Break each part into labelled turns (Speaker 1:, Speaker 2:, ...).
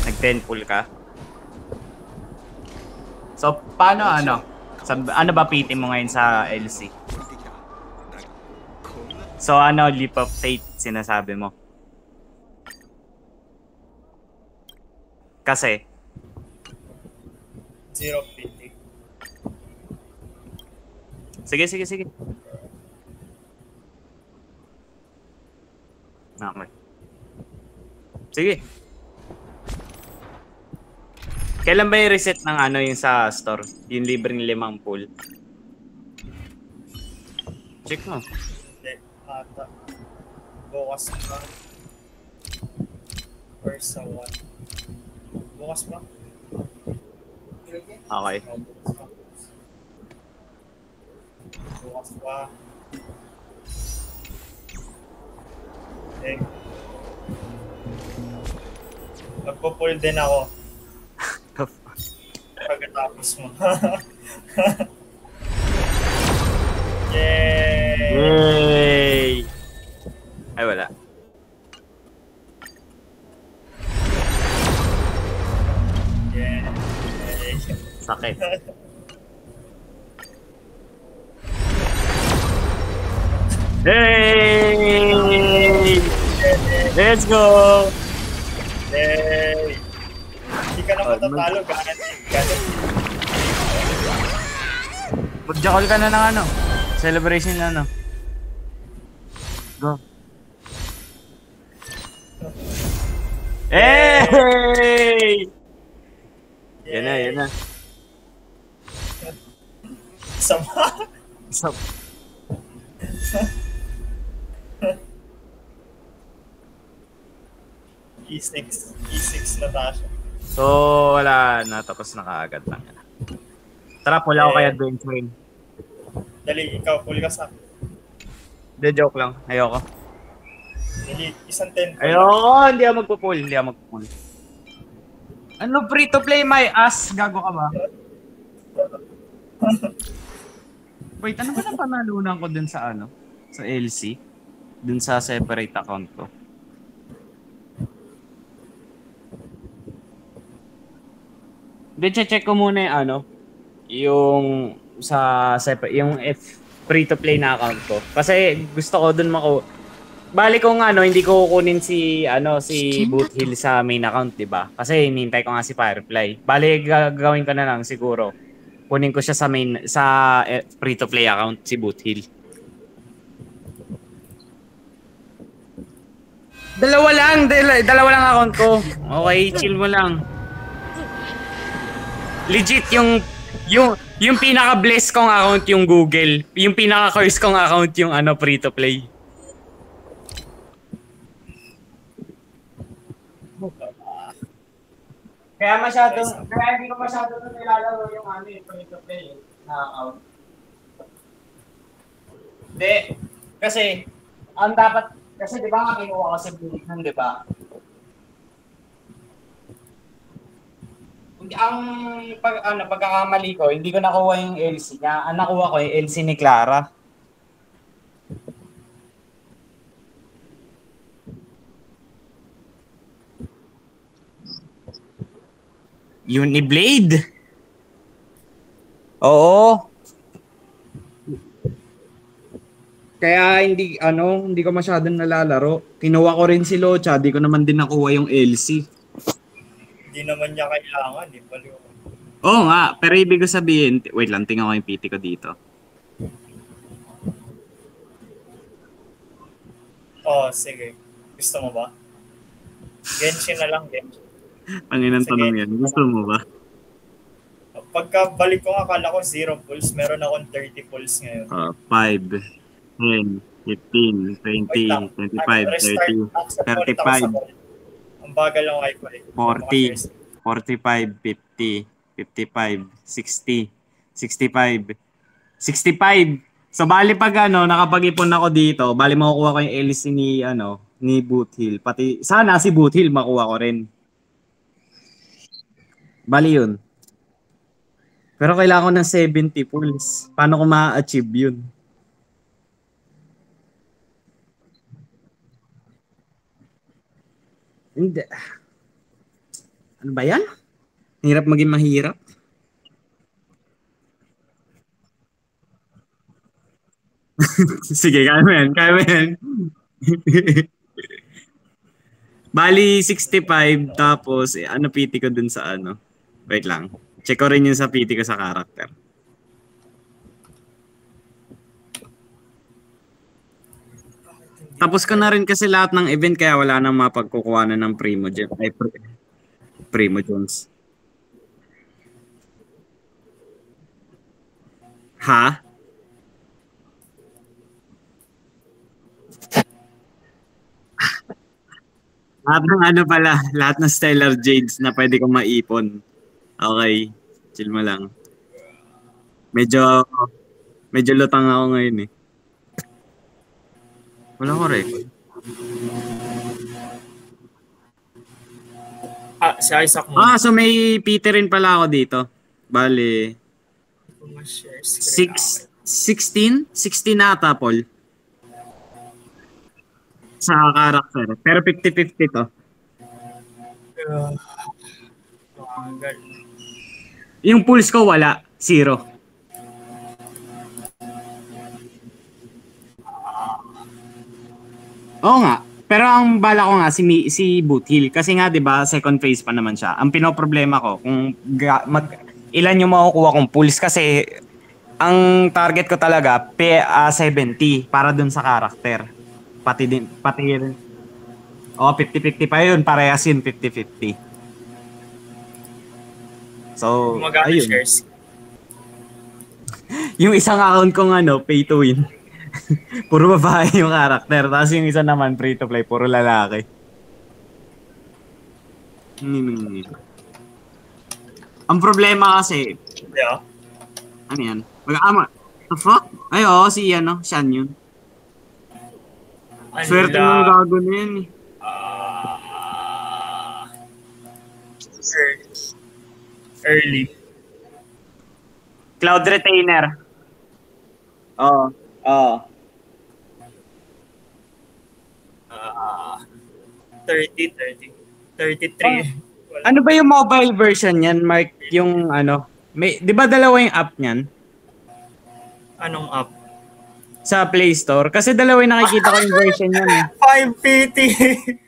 Speaker 1: Nag-10 pull ka? So, paano ano? Ano ba PT mo ngayon sa LC? So, ano, leap of faith sinasabi mo? Kasi?
Speaker 2: 0.50.
Speaker 1: Sige. Okay. Sige. Kailan ba i-reset ng ano yung sa store? Yung libreng 5 pool? Check mo.
Speaker 2: Hindi, ata. Bukas pa. Or sa 1. Bukas pa?
Speaker 1: Okay.
Speaker 2: Bukas pa. Eh. Magpo-pull din ako. Pagkatapos mo.
Speaker 1: Yay! Ay, wala.
Speaker 2: Yeah.
Speaker 1: Sakit. Hey! Let's go!
Speaker 2: Yay! Hindi ka na matatalo, guaranteed ka.
Speaker 1: Mag-jackal ka na ng ano. Celebration na ano. Go. Hey! Yan na.
Speaker 2: Sama?
Speaker 1: Stop.
Speaker 2: E6 na tayo.
Speaker 1: So, wala na. Tapos na kaagad lang. Tara, pula ako kay adventure.
Speaker 2: Dali, ikaw, pull ka sa.
Speaker 1: De joke lang. Ayoko.
Speaker 2: Dali, isang 10.
Speaker 1: Ayoko, hindi ako magpo-pull. Ano free to play my ass? Gago ka ba? Wait, ano ba na panalunan ko dun sa ano? Sa LC? Dun sa separate account ko. Check ko muna yung ano, yung sa yung free to play na account ko. Kasi gusto ko dun bali kung ano, hindi ko kukunin si Boot Hill sa main account, 'di ba? Kasi hinihintay ko nga si Firefly. Bali gagawin ko na lang siguro. Kunin ko siya sa free to play account si Boot Hill. Dalawa lang account ko. Okay, chill mo lang. Legit yung pinaka-bless kong account yung Google. Yung pinaka-curse kong account yung free to play. Kaya hindi ko masyado nilalaro yung free to play na account. Hindi. Kasi, kasi di ba nga kinuha ko sa bulik nun, di ba? Ang pagkakamali ko, hindi ko nakuha yung LC niya. Ang nakuha ko yung LC ni Clara. Uniblade? Oo. Kaya hindi ko masyadong nalalaro. Kinuha ko rin si Locha, di ko naman din nakuha yung LC.
Speaker 2: Hindi naman niya kailangan, di ba?
Speaker 1: Oo nga, pero ibig ko sabihin, wait lang, tingnan ko yung PT ko dito.
Speaker 2: Sige. Gusto mo ba? Genshin na lang, Genshin.
Speaker 1: Panginang tanong yan, gusto mo ba?
Speaker 2: Pagkabalik ko nga, akala ko 0 pulls. Meron akong 30 pulls ngayon.
Speaker 1: 5, 10, 15, 20, 25, 30, 35.
Speaker 2: Ang bagal ng wifi.
Speaker 1: 40, 45, 50, 55, 60, 65, 65. So bali pag nakapag-ipon ako dito, bali makukuha ko yung LC ni Boot Hill. Pati sana si Boot Hill makuha ko rin. Bali yun. Pero kailangan ko ng 70 pulls. Paano ko ma-achieve yun? Hindi. Ano ba yan? Hirap maging mahirap. Sige, kaya mo yan. Kaya mo yan. Bali, 65, tapos, ano PT ko dun sa ano? Wait lang. Check ko rin yung sa PT ko sa character. Tapos ko na rin kasi lahat ng event kaya wala nang mapagkukuhanan ng Primo Gem. Ay, Primo Jones. Ha? Lahat ng ano pala, lahat ng Stellar Jades na pwede kong maipon. Okay, chill mo lang. Medyo, medyo lutang ako ngayon eh. Wala ko record.
Speaker 2: Si Isaac mo.
Speaker 1: So may PT rin pala ako dito. Bali,
Speaker 2: Ma-share screen.
Speaker 1: 16 na ata, Paul. Sa character. Pero 50-50 to. Yung pulse ko wala. 0. Oo nga. Pero ang bala ko nga si Boothil kasi nga 'di ba second phase pa naman siya. Ang pinoproblema ko kung ilan yung makukuha kong pulse kasi ang target ko talaga 70 para dun sa character. Pati 50-50 pa yun, parehas yun 50-50. So, ayun.
Speaker 2: Shares.
Speaker 1: Yung isang account kong pay to win. Puro babae yung character. Tapos yung isa naman, free to play, puro lalaki. Ang problema kasi,
Speaker 2: Yeah.
Speaker 1: ano yan? Mag-ama. The fuck? Ay, oo, si Shan yun. Swerte ng gago na yan eh.
Speaker 2: Early.
Speaker 1: Cloud Retainer. Oo.
Speaker 2: 30. 33.
Speaker 1: Ano ba yung mobile version niyan, Mark? Yung may 'di ba dalawa yung app niyan?
Speaker 2: Anong app?
Speaker 1: Sa Play Store kasi dalawa yung nakikita ko yung version niyan eh.
Speaker 2: 550.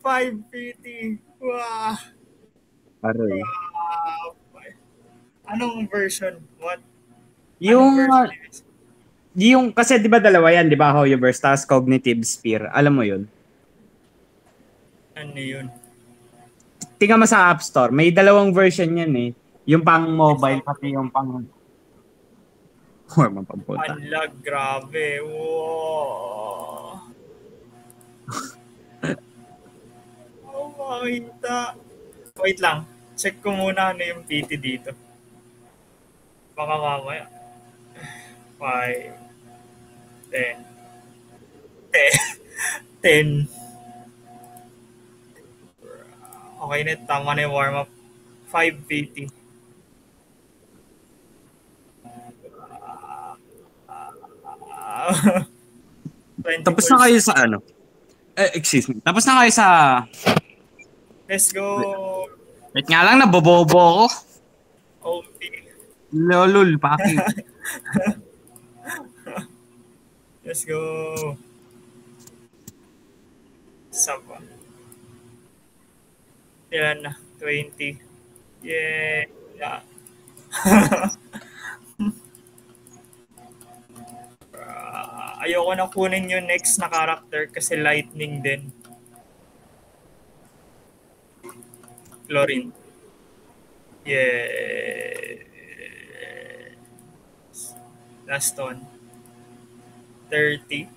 Speaker 2: 550. Wow.
Speaker 1: Aray.
Speaker 2: Anong version? What?
Speaker 1: Yung kasi 'di ba dalawa yan, 'di ba? Hoyoverse tas Cognitive Sphere. Alam mo 'yun?
Speaker 2: Ano yun?
Speaker 1: Tingnan mo sa App Store, may dalawang version yan eh. Yung pang mobile pati yung pang mapampunta.
Speaker 2: Unlag, grabe. Wow. Makita. Wait lang. Check ko muna ano yung PT dito. Baka mamaya. 5, 10. 10. Okay na, tama na yung warm-up. 550.
Speaker 1: Tapos na kayo sa excuse me. Tapos na kayo sa
Speaker 2: Let's go.
Speaker 1: wait nga lang, nabobobo ako.
Speaker 2: OP.
Speaker 1: Lolul, paki.
Speaker 2: Let's go. Saba. Ilan na? 20. Yeah. Ayoko na kunin yung next na character kasi lightning din. Chlorine. Yeah. Last one. 30.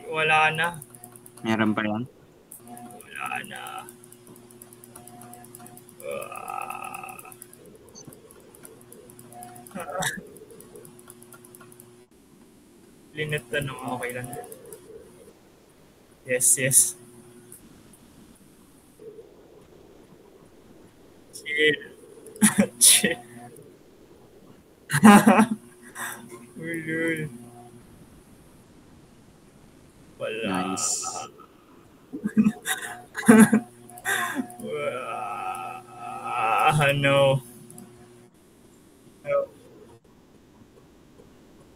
Speaker 2: Wala na.
Speaker 1: Meron pa yan.
Speaker 2: Wala na. Linit na naman. Okay lang. Yes. Chill. Chill. Ulul. Wala.
Speaker 1: Nice.
Speaker 2: No. No.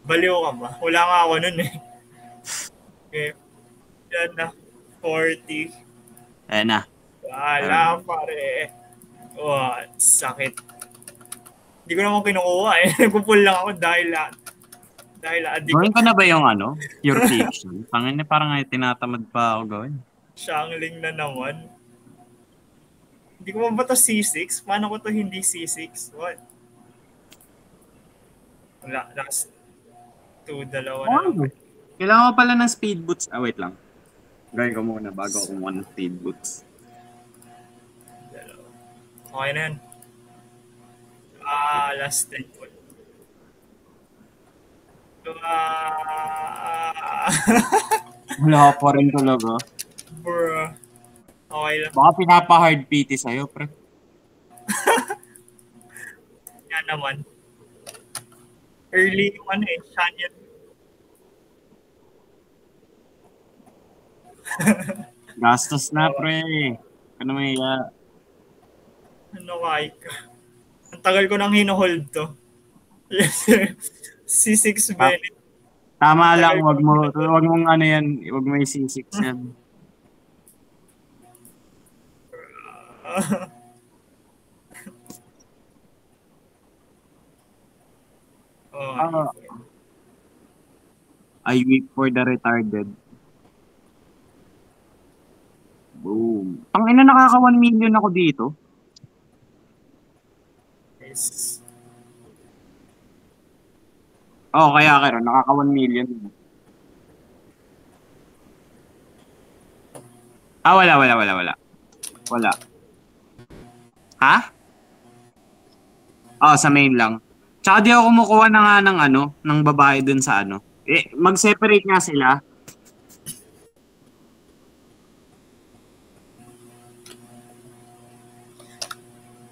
Speaker 2: Baliw ka ba? Wala nga ako nun eh. Okay. Yan na. 40.
Speaker 1: Ayan na.
Speaker 2: Wala pare. Oh, sakit. Hindi ko naman kinukuha eh. Nagpupul lang ako dahil adik
Speaker 1: Gawin
Speaker 2: ko.
Speaker 1: ko na ba yung pure fiction? Pangin parang ay tinatamad pa ako gawin.
Speaker 2: Shangling na naman. Hindi ko ba to C6? Paano ko to hindi C6? What? Wala. Last 2, dalawa na lang.
Speaker 1: Kailangan ko pala ng speed boots. Wait lang. Gawin ko muna bago ako kumuha ng speed boots.
Speaker 2: Dalawa. Okay na yan. Last 10 po.
Speaker 1: Wala pa rin talaga.
Speaker 2: Bruh. Okay lang.
Speaker 1: Baka pinapa-hard PT sa'yo, pre.
Speaker 2: Yan naman. Early yung Shanyan.
Speaker 1: Gastos na, pre. Ano may
Speaker 2: Ano kay ka? Ang tagal ko nang hino-hold to. C6 Bennett.
Speaker 1: Tama lang, wag mong yan, wag mo i-C6 yan. I weep for the retarded. Boom. Ang ina, nakaka 1 million ako dito.
Speaker 2: Yes.
Speaker 1: Kaya nakaka 1 million. Wala. Wala. Ha? Sa main lang. Tsaka di ako kumukuha na nga ng babae dun sa mag-separate nga sila.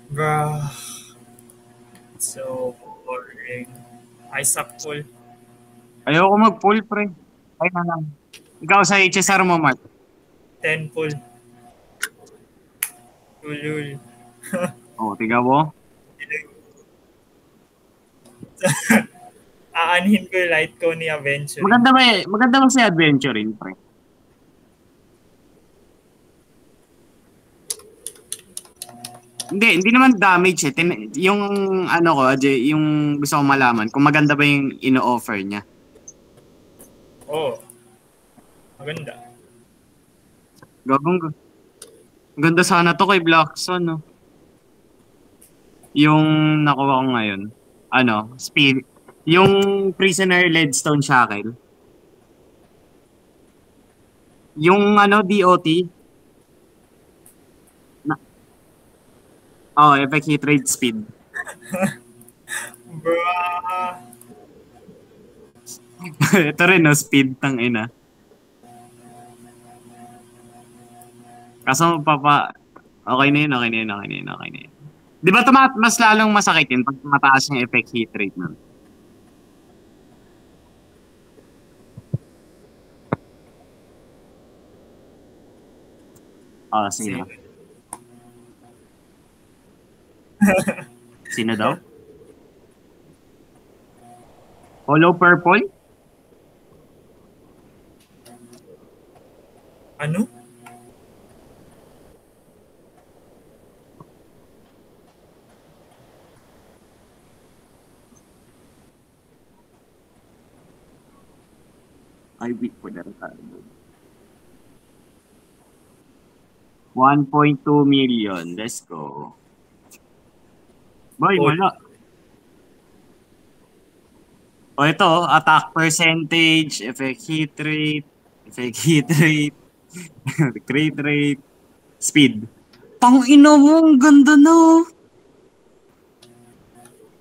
Speaker 2: Bruh. So boring. I suck full.
Speaker 1: Ayoko mag-pull, pre. Ay na lang. Ikaw sa HSR mo, Mark.
Speaker 2: 10 full. Ulul.
Speaker 1: Tiga mo.
Speaker 2: Aanhin ko yung light ko ni Adventure.
Speaker 1: Maganda ba si Adventuring, pre? Hindi naman damage eh. Yung yung gusto ko malaman, kung maganda ba yung ino-offer niya.
Speaker 2: Maganda.
Speaker 1: Ganda sana to kay Blackson, no? Yung nakuha ko ngayon. Speed. Yung Prisoner Leadstone Shackle. Yung DOT. Effect hit rate speed.
Speaker 2: Bruh.
Speaker 1: Ito rin, no? Speed, tang ina. Kaso okay na yun. Di ba mas lalong masakit yun pag mataas yung effect hit rate nun? Sino? Sino daw? Hollow Purple?
Speaker 2: Ano?
Speaker 1: I wait for the retirement. 1.2 million. Let's go. Boy, wala. Ito, attack percentage, effect hit rate, crit rate, speed. Tangina mo, ang ganda no.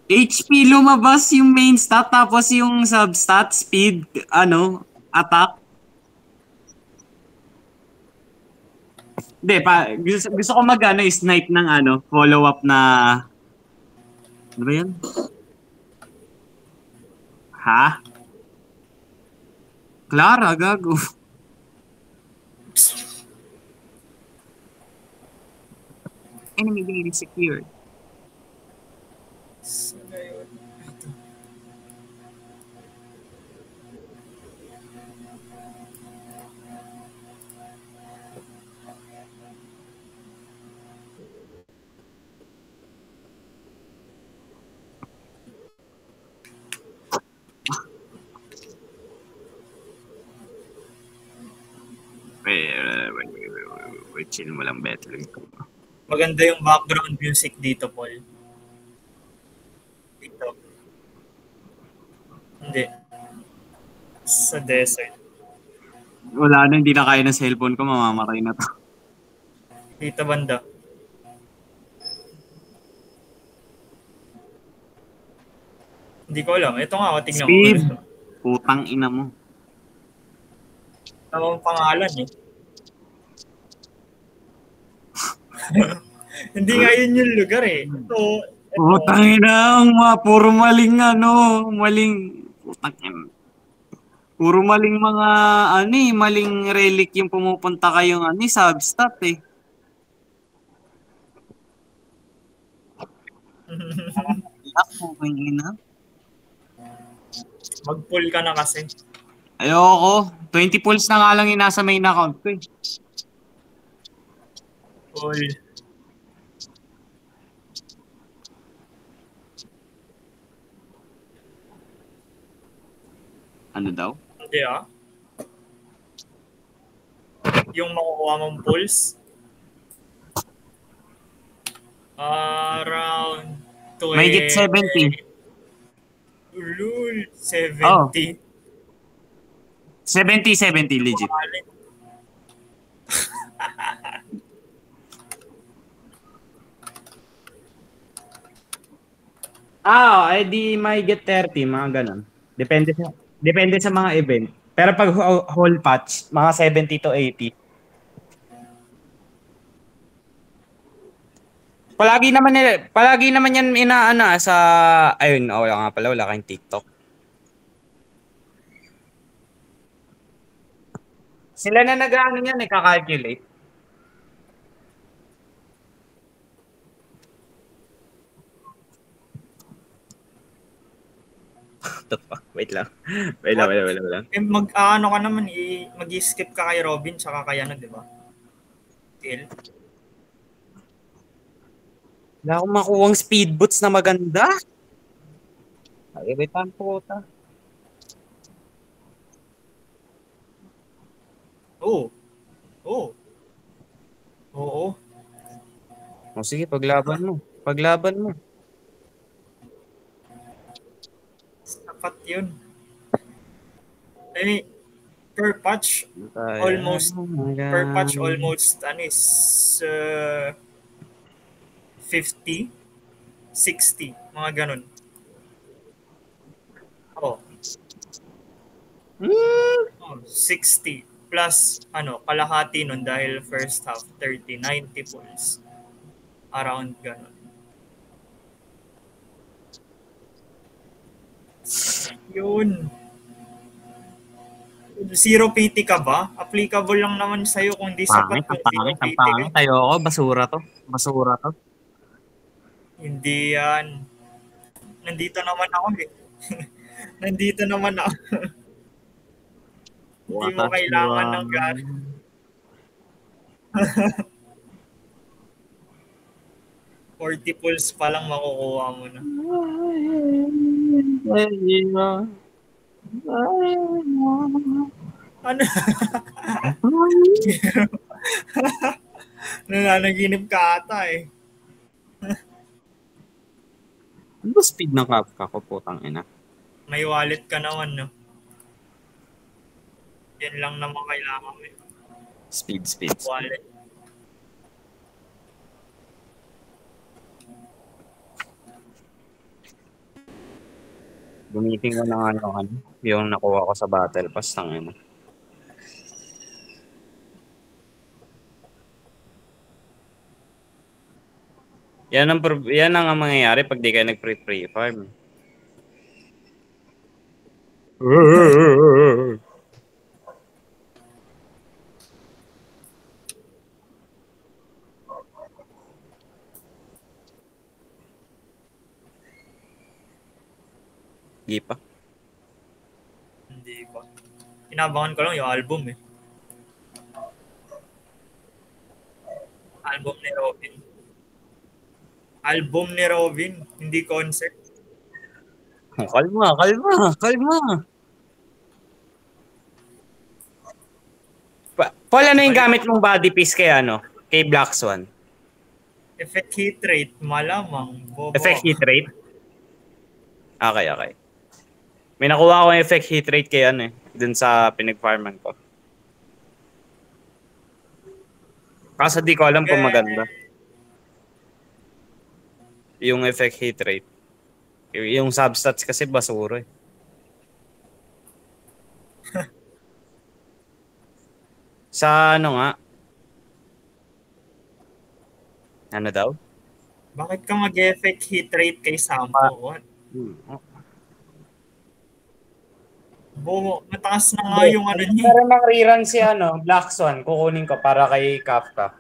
Speaker 1: HP lumabas yung main stat, tapos yung substat, speed, attack. Hindi, gusto ko snipe ng follow-up na... Ano ba yan? Ha? Clara, gago. Enemy data secured. Wait, chill mo lang, better.
Speaker 2: Maganda yung background music dito, Paul. Dito. Hindi. Sa desert.
Speaker 1: Wala na, hindi na kaya ng cellphone ko, mamamatay na to.
Speaker 2: Dito banda. Hindi ko alam. Ito nga, tingnan mo.
Speaker 1: Speed! Putang ina mo.
Speaker 2: Tamang pangalan eh. Hindi nga yun yung lugar eh. Ito.
Speaker 1: Putang ina, puro maling maling, putang ina. Puro maling mga, maling relic yung pumupunta kayong, substat eh. Ako, ina.
Speaker 2: Mag-pull ka na kasi.
Speaker 1: Ayoko. 20 pulls na nga lang yung nasa main account ko eh.
Speaker 2: Pull.
Speaker 1: Ano daw?
Speaker 2: Hindi ah. Yung makukuha mong pulls. Around 20.
Speaker 1: May get 70.
Speaker 2: Lul, 70.
Speaker 1: Oh. 70 legit. Di may get 30, mga ganun. Depende sa mga event. Pero pag whole patch, mga 70 to 80. Palagi naman yan inaana sa ayun, wala nga pala, wala kayong TikTok. Sila na nag-aano yan, nagka-calculate. The fuck? Wait lang. Wait lang.
Speaker 2: Mag-ano ka naman, mag-skip ka kay Robin tsaka kay di ba? Till.
Speaker 1: Wala akong makuwang speed boots na maganda. Iritan po ta.
Speaker 2: Oo.
Speaker 1: O sige, paglaban mo.
Speaker 2: Sapat yun. Per patch, almost, is 50, 60, mga ganun. Oh. 60 plus kalahati nun dahil first half 30, 90 pulls. Around ganun. Yun. Zero PT ka ba? Applicable lang naman sa'yo kung di sapat yung zero PT.
Speaker 1: Ayoko, basura to.
Speaker 2: Hindi yan. Nandito naman ako eh. Nandito naman ako. Hindi mo kailangan ng gas. $40 pulls pa lang makukuha mo na. Ano? Nananaginip ka ata eh.
Speaker 1: Ano ba speed ng Kafka ko, putang ina?
Speaker 2: May wallet ka naman, no? Yan lang naman kailangan mo.
Speaker 1: Speed.
Speaker 2: Wallet.
Speaker 1: Gamitin ko na yung nakuha ko sa battle pass, tangina. Yan ang mangyayari pag di kayo nag-free farm. Di pa.
Speaker 2: Hindi pa. Inabangan ko lang yung album eh. Album ni Robin, hindi concert.
Speaker 1: Kalma. Paul, ano yung gamit mong body piece kay ano? Kay Black Swan?
Speaker 2: Effect hit rate, malamang.
Speaker 1: Effect
Speaker 2: Bobo.
Speaker 1: hit rate? Okay, okay. May nakuha akong effect hit rate kay ano eh. Dun sa pinag-farman ko. Kaso di ko alam kung maganda. Yung effect hit rate. Yung substats kasi basura eh. Sa ano nga? Ano daw?
Speaker 2: Bakit ka mag-effect hit rate kay Sampo? What? Bobo, mataas na nga yung ano niya.
Speaker 1: Meron ng rerun si ano, Black Swan. Kukunin ko para kay Kafka.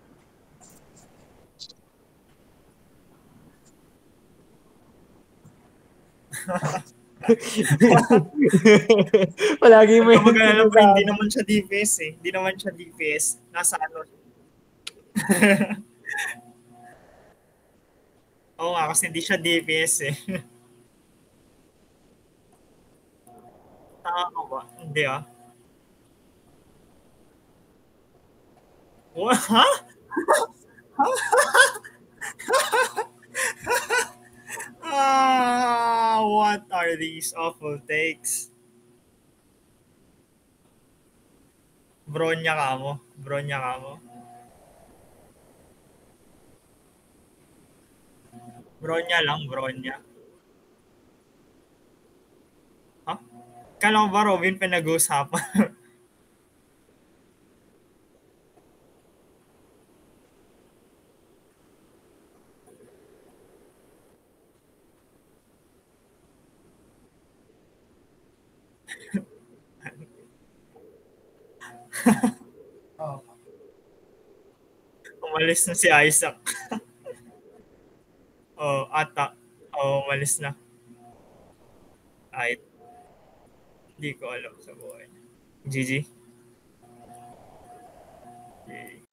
Speaker 1: Palagi mo
Speaker 2: Huwag ka
Speaker 1: yung
Speaker 2: mag-alala pre, hindi naman siya DPS eh. Hindi naman siya DPS. Nasa ano. Oo nga, kasi hindi siya DPS eh. Tama ko ba? Hindi ah. What? Ha? Ah, what are these awful takes? Bronya ka mo. Bronya ka mo. Bronya lang, Bronya. Ha? Kala ko ba Robin pinag-uusapan? Umalis na si Isaac. Oh, ata. Oh, umalis na. Ay, hindi ko alam sa buhay. GG. Okay.